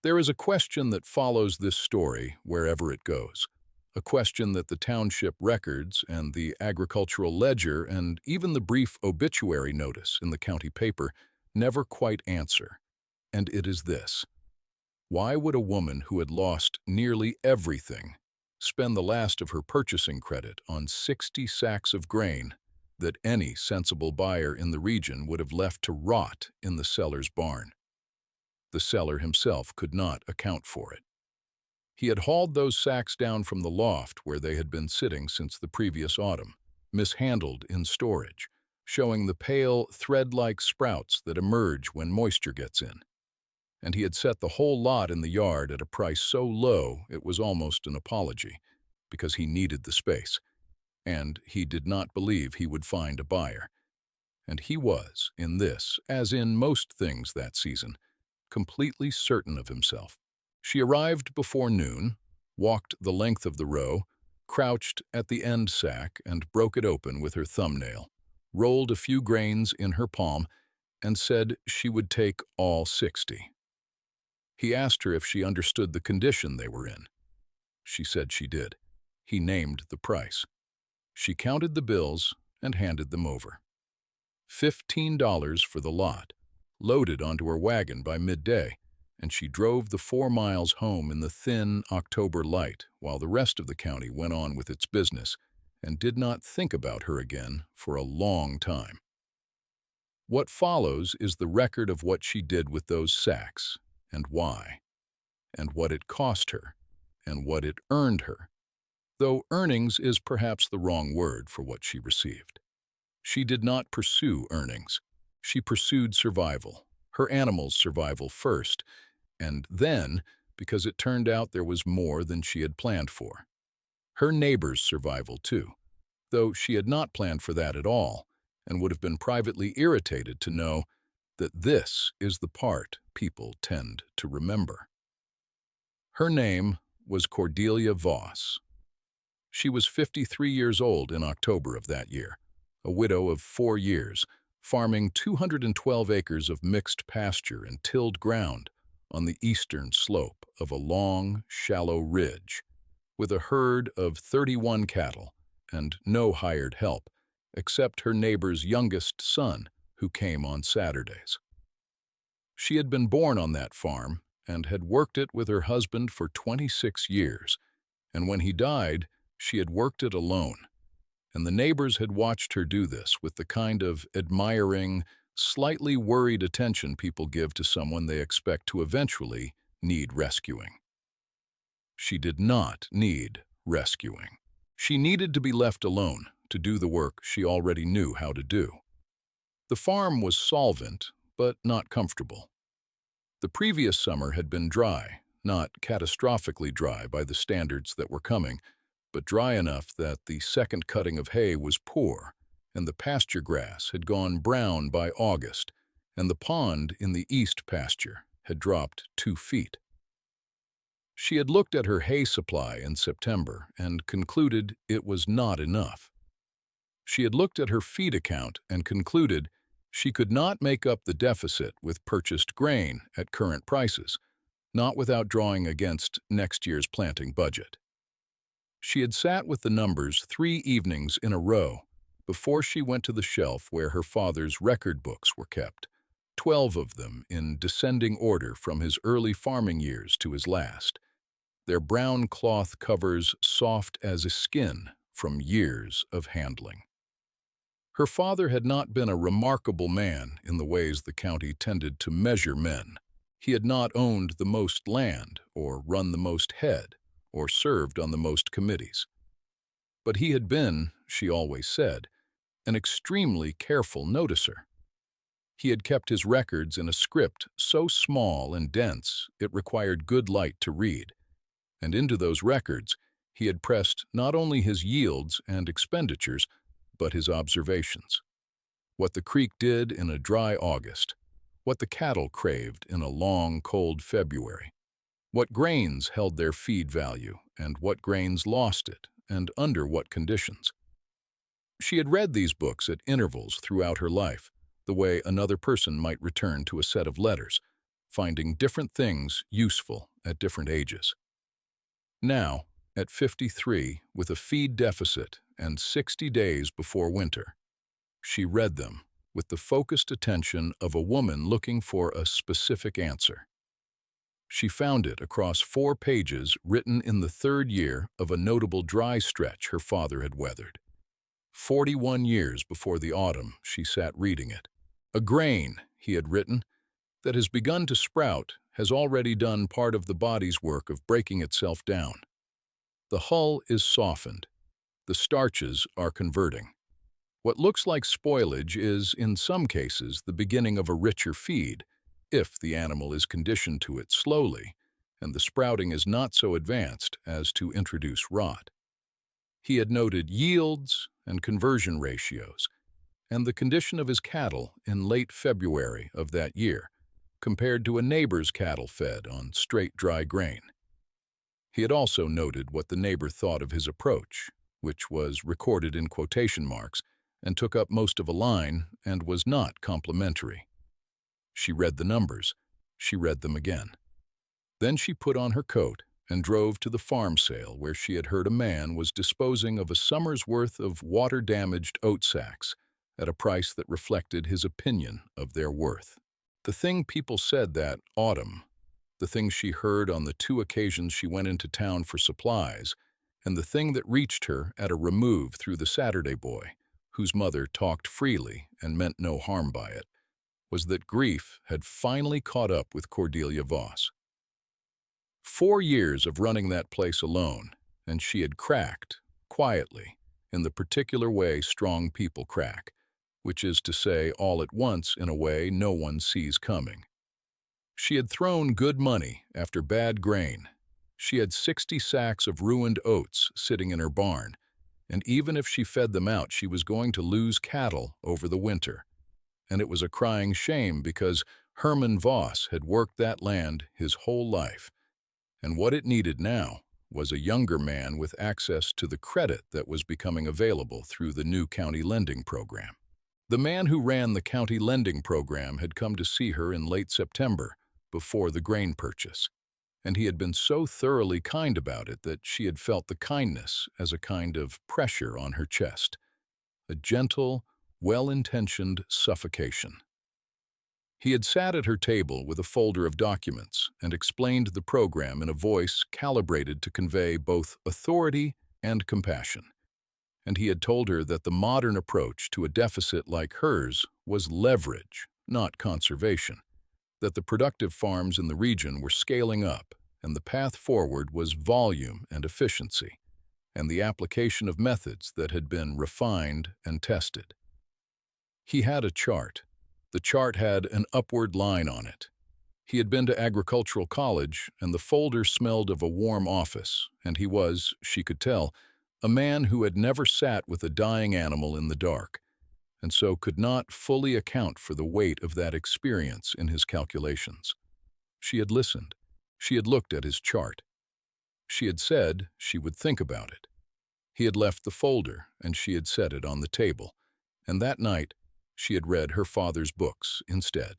There is a question that follows this story wherever it goes, a question that the township records and the agricultural ledger and even the brief obituary notice in the county paper never quite answer, and it is this. Why would a woman who had lost nearly everything spend the last of her purchasing credit on 60 sacks of grain that any sensible buyer in the region would have left to rot in the seller's barn? The seller himself could not account for it. He had hauled those sacks down from the loft where they had been sitting since the previous autumn, mishandled in storage, showing the pale, thread-like sprouts that emerge when moisture gets in. And he had set the whole lot in the yard at a price so low it was almost an apology, because he needed the space, and he did not believe he would find a buyer. And he was, in this, as in most things that season, completely certain of himself. She arrived before noon, walked the length of the row, crouched at the end sack and broke it open with her thumbnail, rolled a few grains in her palm, and said she would take all 60. He asked her if she understood the condition they were in. She said she did. He named the price. She counted the bills and handed them over. $15 for the lot, loaded onto her wagon by midday, and she drove the 4 miles home in the thin October light while the rest of the county went on with its business and did not think about her again for a long time. What follows is the record of what she did with those sacks, and why, and what it cost her, and what it earned her, though earnings is perhaps the wrong word for what she received. She did not pursue earnings. She pursued survival, her animals' survival first, and then, because it turned out there was more than she had planned for. Her neighbors' survival too, though she had not planned for that at all, and would have been privately irritated to know that this is the part people tend to remember. Her name was Cordelia Voss. She was 53 years old in October of that year, a widow of 4 years, farming 212 acres of mixed pasture and tilled ground on the eastern slope of a long, shallow ridge, with a herd of 31 cattle and no hired help, except her neighbor's youngest son, who came on Saturdays. She had been born on that farm and had worked it with her husband for 26 years, and when he died, she had worked it alone. And the neighbors had watched her do this with the kind of admiring, slightly worried attention people give to someone they expect to eventually need rescuing. She did not need rescuing. She needed to be left alone to do the work she already knew how to do. The farm was solvent, but not comfortable. The previous summer had been dry, not catastrophically dry by the standards that were coming, but dry enough that the second cutting of hay was poor, and the pasture grass had gone brown by August, and the pond in the east pasture had dropped 2 feet. She had looked at her hay supply in September and concluded it was not enough. She had looked at her feed account and concluded she could not make up the deficit with purchased grain at current prices, not without drawing against next year's planting budget. She had sat with the numbers 3 evenings in a row before she went to the shelf where her father's record books were kept, 12 of them in descending order from his early farming years to his last, their brown cloth covers soft as a skin from years of handling. Her father had not been a remarkable man in the ways the county tended to measure men. He had not owned the most land, or run the most head, or served on the most committees. But he had been, she always said, an extremely careful noticer. He had kept his records in a script so small and dense it required good light to read, and into those records he had pressed not only his yields and expenditures, but his observations. What the creek did in a dry August, what the cattle craved in a long, cold February, what grains held their feed value and what grains lost it, and under what conditions. She had read these books at intervals throughout her life, the way another person might return to a set of letters, finding different things useful at different ages. Now, at 53, with a feed deficit and 60 days before winter, she read them with the focused attention of a woman looking for a specific answer. She found it across 4 pages written in the 3rd year of a notable dry stretch her father had weathered. 41 years before the autumn, she sat reading it. A grain, he had written, that has begun to sprout has already done part of the body's work of breaking itself down. The hull is softened. The starches are converting. What looks like spoilage is, in some cases, the beginning of a richer feed, if the animal is conditioned to it slowly, and the sprouting is not so advanced as to introduce rot. He had noted yields and conversion ratios, and the condition of his cattle in late February of that year, compared to a neighbor's cattle fed on straight dry grain. He had also noted what the neighbor thought of his approach, which was recorded in quotation marks and took up most of a line and was not complimentary. She read the numbers. She read them again. Then she put on her coat and drove to the farm sale where she had heard a man was disposing of a summer's worth of water-damaged oat sacks at a price that reflected his opinion of their worth. The thing people said that autumn, the thing she heard on the 2 occasions she went into town for supplies, and the thing that reached her at a remove through the Saturday boy, whose mother talked freely and meant no harm by it, was that grief had finally caught up with Cordelia Voss. 4 years of running that place alone, and she had cracked, quietly, in the particular way strong people crack, which is to say all at once in a way no one sees coming. She had thrown good money after bad grain. She had 60 sacks of ruined oats sitting in her barn, and even if she fed them out, she was going to lose cattle over the winter. And it was a crying shame because Herman Voss had worked that land his whole life, and what it needed now was a younger man with access to the credit that was becoming available through the new county lending program. The man who ran the county lending program had come to see her in late September, before the grain purchase, and he had been so thoroughly kind about it that she had felt the kindness as a kind of pressure on her chest, a gentle, well-intentioned suffocation. He had sat at her table with a folder of documents and explained the program in a voice calibrated to convey both authority and compassion. And he had told her that the modern approach to a deficit like hers was leverage, not conservation, that the productive farms in the region were scaling up, and the path forward was volume and efficiency, and the application of methods that had been refined and tested. He had a chart. The chart had an upward line on it. He had been to agricultural college, and the folder smelled of a warm office, and he was, she could tell, a man who had never sat with a dying animal in the dark, and so could not fully account for the weight of that experience in his calculations. She had listened. She had looked at his chart. She had said she would think about it. He had left the folder, and she had set it on the table, and that night she had read her father's books instead.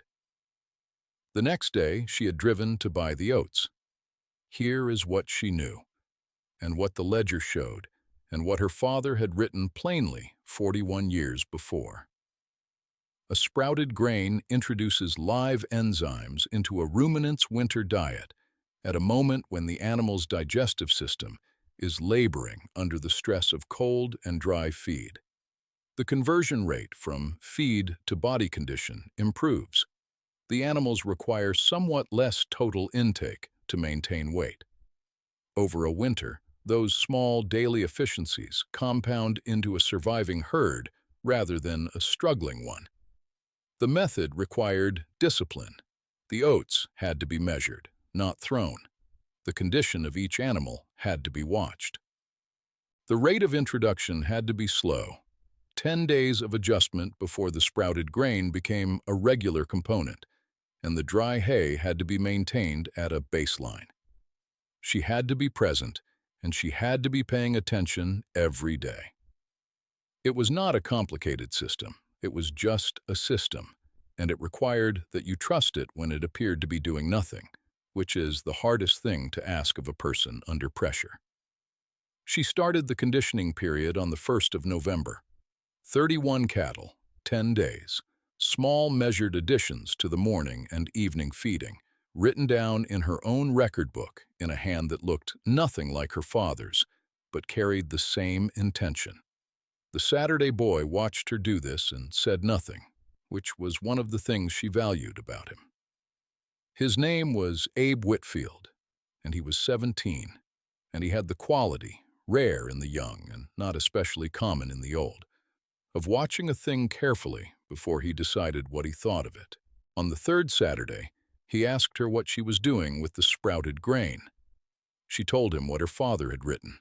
The next day she had driven to buy the oats. Here is what she knew, and what the ledger showed, and what her father had written plainly 41 years before. A sprouted grain introduces live enzymes into a ruminant's winter diet at a moment when the animal's digestive system is laboring under the stress of cold and dry feed. The conversion rate from feed to body condition improves. The animals require somewhat less total intake to maintain weight. Over a winter, those small daily efficiencies compound into a surviving herd rather than a struggling one. The method required discipline. The oats had to be measured, not thrown. The condition of each animal had to be watched. The rate of introduction had to be slow. 10 days of adjustment before the sprouted grain became a regular component, and the dry hay had to be maintained at a baseline. She had to be present, and she had to be paying attention every day. It was not a complicated system. It was just a system. and it required that you trust it when it appeared to be doing nothing, which is the hardest thing to ask of a person under pressure. She started the conditioning period on the 1st of November. 31 cattle, 10 days, small measured additions to the morning and evening feeding, written down in her own record book in a hand that looked nothing like her father's, but carried the same intention. The Saturday boy watched her do this and said nothing, which was one of the things she valued about him. His name was Abe Whitfield, and he was 17, and he had the quality, rare in the young and not especially common in the old, of watching a thing carefully before he decided what he thought of it. On the third Saturday, he asked her what she was doing with the sprouted grain. She told him what her father had written.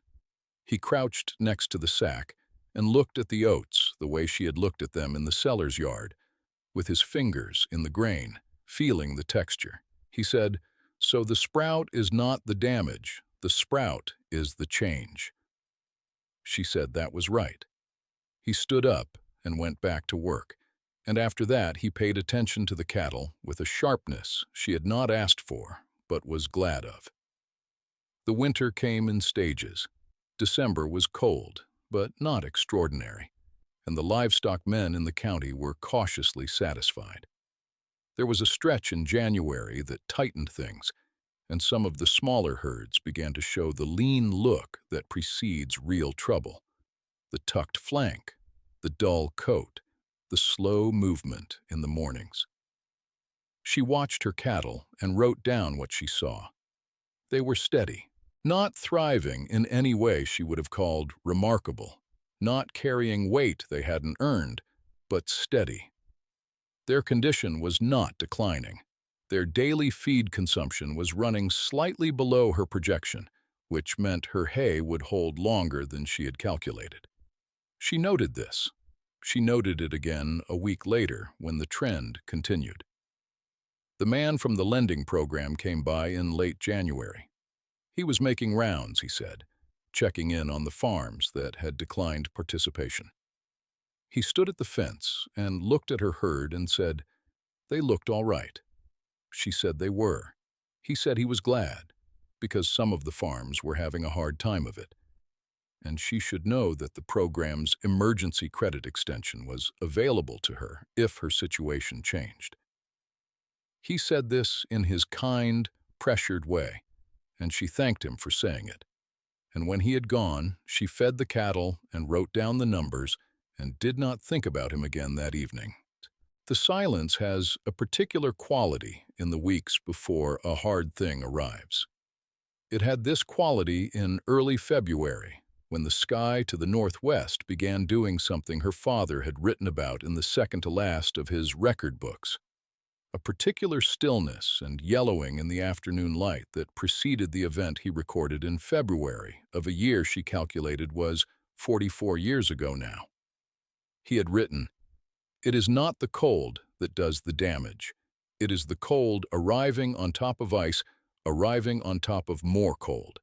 He crouched next to the sack and looked at the oats the way she had looked at them in the seller's yard, with his fingers in the grain, feeling the texture. He said, "So the sprout is not the damage, the sprout is the change." She said that was right. He stood up and went back to work, and after that he paid attention to the cattle with a sharpness she had not asked for, but was glad of. The winter came in stages. December was cold, but not extraordinary, and the livestock men in the county were cautiously satisfied. There was a stretch in January that tightened things, and some of the smaller herds began to show the lean look that precedes real trouble. The tucked flank, the dull coat, the slow movement in the mornings. She watched her cattle and wrote down what she saw. They were steady, not thriving in any way she would have called remarkable, not carrying weight they hadn't earned, but steady. Their condition was not declining. Their daily feed consumption was running slightly below her projection, which meant her hay would hold longer than she had calculated. She noted this. She noted it again a week later when the trend continued. The man from the lending program came by in late January. He was making rounds, he said, checking in on the farms that had declined participation. He stood at the fence and looked at her herd and said, "They looked all right." She said they were. He said he was glad, because some of the farms were having a hard time of it, and she should know that the program's emergency credit extension was available to her if her situation changed. He said this in his kind, pressured way, and she thanked him for saying it. And when he had gone, she fed the cattle and wrote down the numbers and did not think about him again that evening. The silence has a particular quality in the weeks before a hard thing arrives. It had this quality in early February, when the sky to the northwest began doing something her father had written about in the second to last of his record books. A particular stillness and yellowing in the afternoon light that preceded the event he recorded in February of a year she calculated was 44 years ago now. He had written, "It is not the cold that does the damage. It is the cold arriving on top of ice, arriving on top of more cold,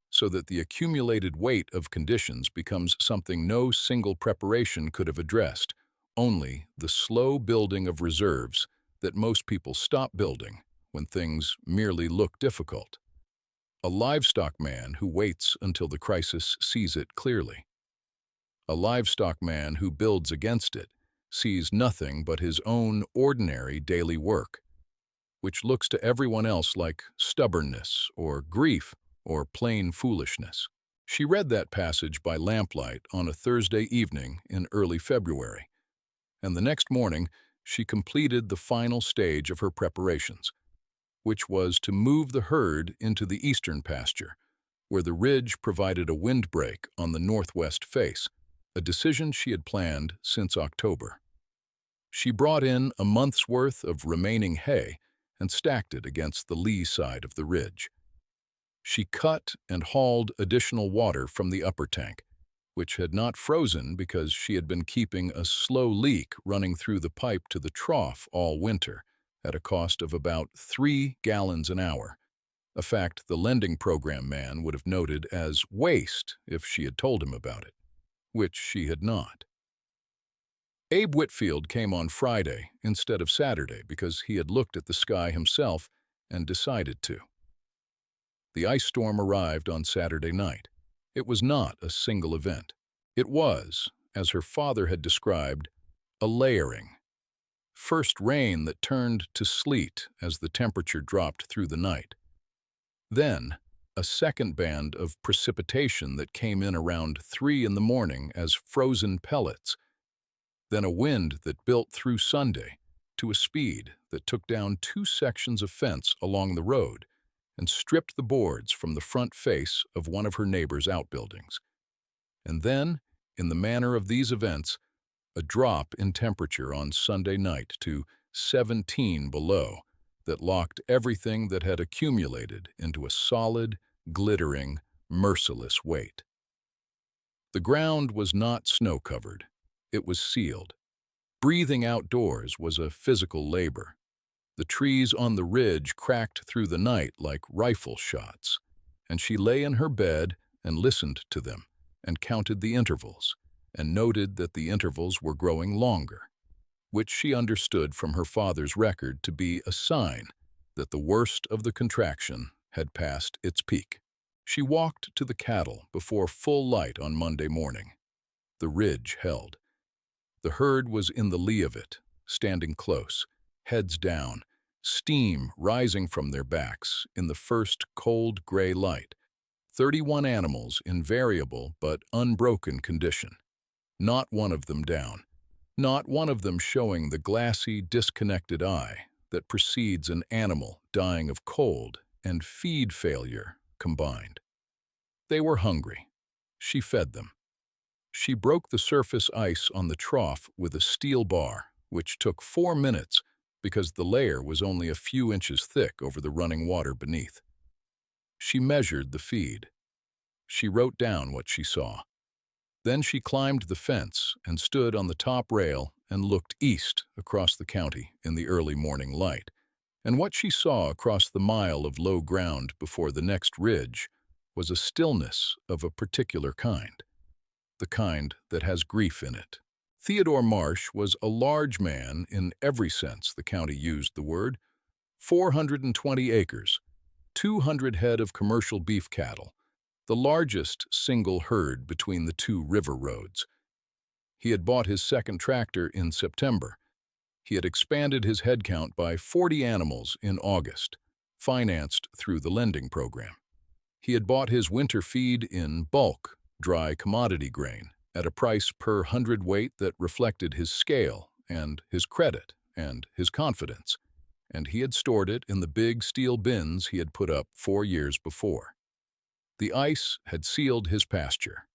so that the accumulated weight of conditions becomes something no single preparation could have addressed, only the slow building of reserves that most people stop building when things merely look difficult. A livestock man who waits until the crisis sees it clearly. A livestock man who builds against it sees nothing but his own ordinary daily work, which looks to everyone else like stubbornness or grief or plain foolishness." She read that passage by lamplight on a Thursday evening in early February, and the next morning she completed the final stage of her preparations, which was to move the herd into the eastern pasture, where the ridge provided a windbreak on the northwest face, a decision she had planned since October. She brought in a month's worth of remaining hay and stacked it against the lee side of the ridge. She cut and hauled additional water from the upper tank, which had not frozen because she had been keeping a slow leak running through the pipe to the trough all winter at a cost of about 3 gallons an hour, a fact the lending program man would have noted as waste if she had told him about it, which she had not. Abe Whitfield came on Friday instead of Saturday because he had looked at the sky himself and decided to. The ice storm arrived on Saturday night. It was not a single event. It was, as her father had described, a layering. First rain that turned to sleet as the temperature dropped through the night. Then, a second band of precipitation that came in around 3 in the morning as frozen pellets. Then a wind that built through Sunday to a speed that took down 2 sections of fence along the road and stripped the boards from the front face of one of her neighbor's outbuildings. And then, in the manner of these events, a drop in temperature on Sunday night to 17 below that locked everything that had accumulated into a solid, glittering, merciless weight. The ground was not snow-covered. It was sealed. Breathing outdoors was a physical labor. The trees on the ridge cracked through the night like rifle shots, and she lay in her bed and listened to them and counted the intervals and noted that the intervals were growing longer, which she understood from her father's record to be a sign that the worst of the contraction had passed its peak. She walked to the cattle before full light on Monday morning. The ridge held. The herd was in the lee of it, standing close, heads down, steam rising from their backs in the first cold gray light. 31 animals in variable but unbroken condition. Not one of them down. Not one of them showing the glassy, disconnected eye that precedes an animal dying of cold and feed failure combined. They were hungry. She fed them. She broke the surface ice on the trough with a steel bar, which took 4 minutes because the layer was only a few inches thick over the running water beneath. She measured the feed. She wrote down what she saw. Then she climbed the fence and stood on the top rail and looked east across the county in the early morning light. And what she saw across the mile of low ground before the next ridge was a stillness of a particular kind, the kind that has grief in it. Theodore Marsh was a large man in every sense the county used the word. 420 acres, 200 head of commercial beef cattle, the largest single herd between the 2 river roads. He had bought his second tractor in September. He had expanded his headcount by 40 animals in August, financed through the lending program. He had bought his winter feed in bulk, dry commodity grain, at a price per hundredweight that reflected his scale and his credit and his confidence, and he had stored it in the big steel bins he had put up 4 years before. The ice had sealed his pasture.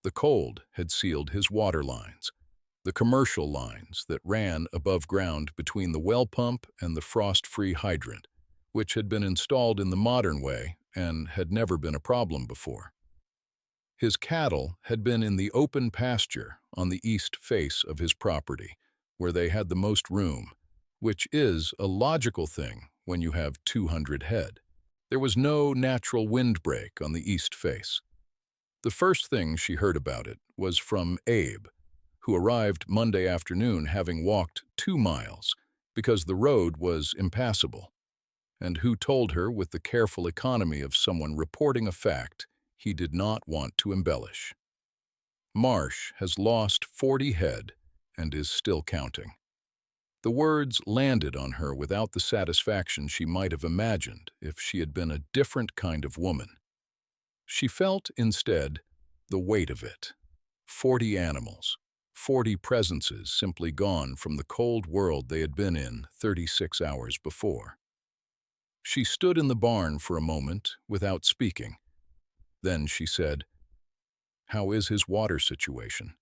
The cold had sealed his water lines, the commercial lines that ran above ground between the well pump and the frost-free hydrant, which had been installed in the modern way and had never been a problem before. His cattle had been in the open pasture on the east face of his property, where they had the most room, which is a logical thing when you have 200 head. There was no natural windbreak on the east face. The first thing she heard about it was from Abe, who arrived Monday afternoon having walked 2 miles because the road was impassable, and who told her with the careful economy of someone reporting a fact he did not want to embellish. Marsh has lost 40 head and is still counting. The words landed on her without the satisfaction she might have imagined if she had been a different kind of woman. She felt, instead, the weight of it. 40 animals, 40 presences simply gone from the cold world they had been in 36 hours before. She stood in the barn for a moment without speaking. Then she said, "How is his water situation?"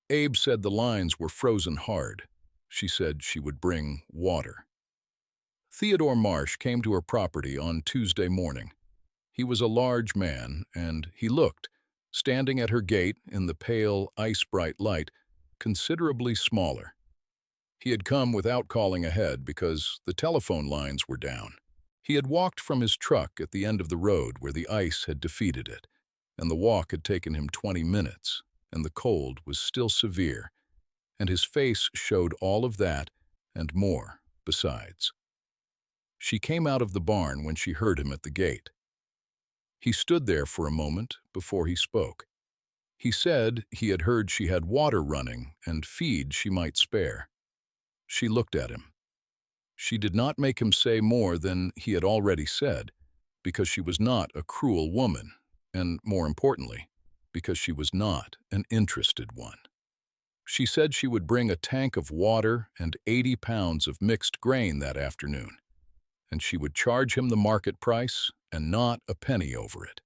Abe said the lines were frozen hard. She said she would bring water. Theodore Marsh came to her property on Tuesday morning. He was a large man, and he looked, standing at her gate in the pale, ice-bright light, considerably smaller. He had come without calling ahead because the telephone lines were down. He had walked from his truck at the end of the road where the ice had defeated it, and the walk had taken him 20 minutes, and the cold was still severe. and his face showed all of that and more besides. She came out of the barn when she heard him at the gate. He stood there for a moment before he spoke. He said he had heard she had water running and feed she might spare. She looked at him. She did not make him say more than he had already said, because she was not a cruel woman, and more importantly, because she was not an interested one. She said she would bring a tank of water and 80 pounds of mixed grain that afternoon, and she would charge him the market price and not a penny over it.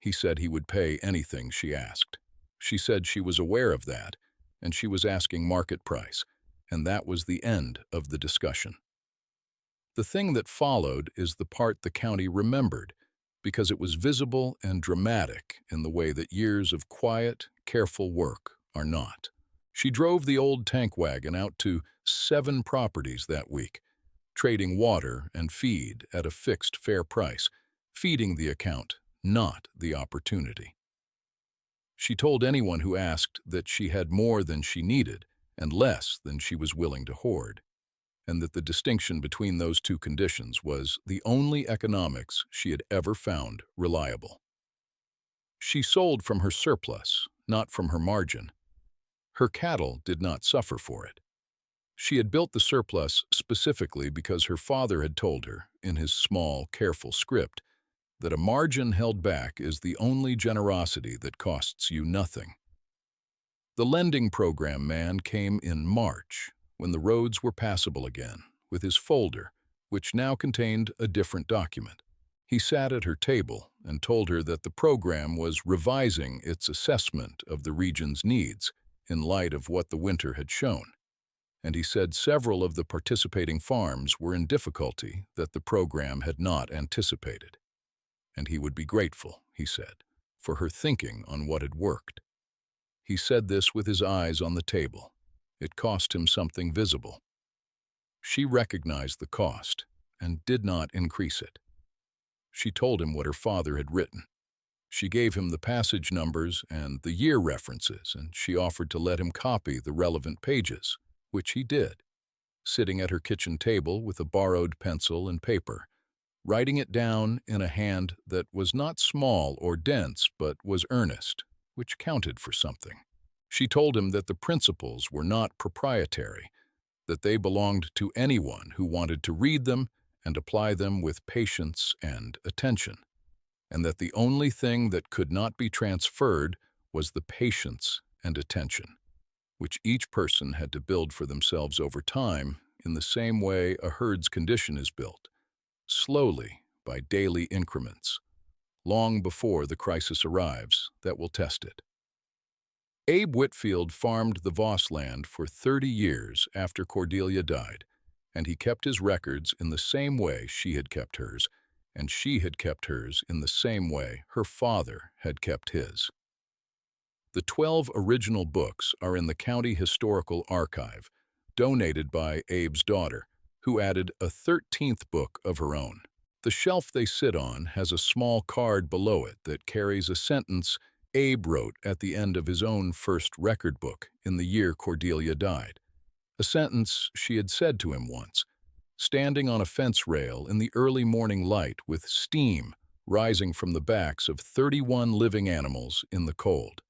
He said he would pay anything she asked. She said she was aware of that, and she was asking market price, and that was the end of the discussion. The thing that followed is the part the county remembered, because it was visible and dramatic in the way that years of quiet, careful work are not. She drove the old tank wagon out to 7 properties that week, trading water and feed at a fixed fair price, feeding the account, not the opportunity. She told anyone who asked that she had more than she needed and less than she was willing to hoard, and that the distinction between those two conditions was the only economics she had ever found reliable. She sold from her surplus, not from her margin. Her cattle did not suffer for it. She had built the surplus specifically because her father had told her, in his small, careful script, that a margin held back is the only generosity that costs you nothing. The lending program man came in March, when the roads were passable again, with his folder, which now contained a different document. He sat at her table and told her that the program was revising its assessment of the region's needs in light of what the winter had shown. And he said several of the participating farms were in difficulty that the program had not anticipated. And he would be grateful, he said, for her thinking on what had worked. He said this with his eyes on the table. It cost him something visible. She recognized the cost and did not increase it. She told him what her father had written. She gave him the passage numbers and the year references, and she offered to let him copy the relevant pages, which he did, sitting at her kitchen table with a borrowed pencil and paper, writing it down in a hand that was not small or dense but was earnest, which counted for something. She told him that the principles were not proprietary, that they belonged to anyone who wanted to read them and apply them with patience and attention, and that the only thing that could not be transferred was the patience and attention, which each person had to build for themselves over time in the same way a herd's condition is built, slowly by daily increments, long before the crisis arrives that will test it. Abe Whitfield farmed the Voss land for 30 years after Cordelia died, and he kept his records in the same way she had kept hers, and she had kept hers in the same way her father had kept his. The 12 original books are in the County Historical Archive, donated by Abe's daughter, who added a 13th book of her own. The shelf they sit on has a small card below it that carries a sentence Abe wrote at the end of his own first record book in the year Cordelia died, a sentence she had said to him once, standing on a fence rail in the early morning light with steam rising from the backs of 31 living animals in the cold.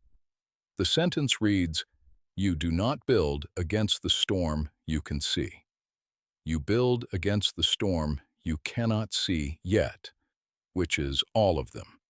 The sentence reads, "You do not build against the storm you can see. You build against the storm you cannot see yet," which is all of them.